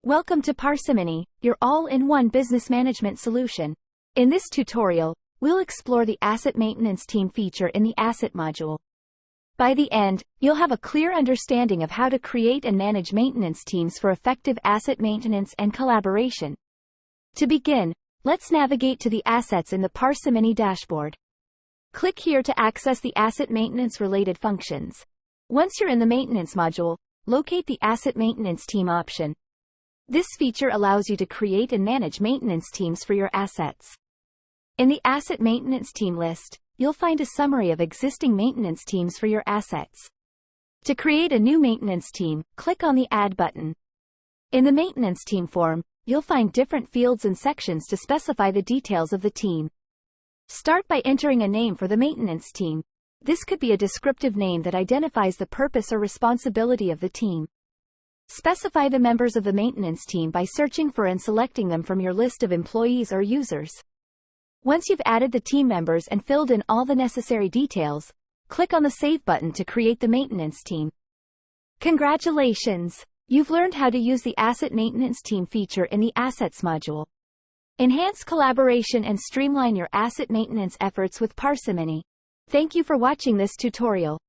Welcome to Parsimony, your all-in-one business management solution. In this tutorial, we'll explore the Asset Maintenance Team feature in the Asset module. By the end, you'll have a clear understanding of how to create and manage maintenance teams for effective asset maintenance and collaboration. To begin, let's navigate to the assets in the Parsimony dashboard. Click here to access the asset maintenance-related functions. Once you're in the Maintenance module, locate the Asset Maintenance Team option. This feature allows you to create and manage maintenance teams for your assets. In the Asset Maintenance Team list, you'll find a summary of existing maintenance teams for your assets. To create a new maintenance team, click on the Add button. In the Maintenance Team form, you'll find different fields and sections to specify the details of the team. Start by entering a name for the maintenance team. This could be a descriptive name that identifies the purpose or responsibility of the team. Specify the members of the maintenance team by searching for and selecting them from your list of employees or users. Once you've added the team members and filled in all the necessary details, click on the Save button to create the maintenance team. Congratulations! You've learned how to use the Asset Maintenance Team feature in the Assets module. Enhance collaboration and streamline your asset maintenance efforts with Parsimony. Thank you for watching this tutorial.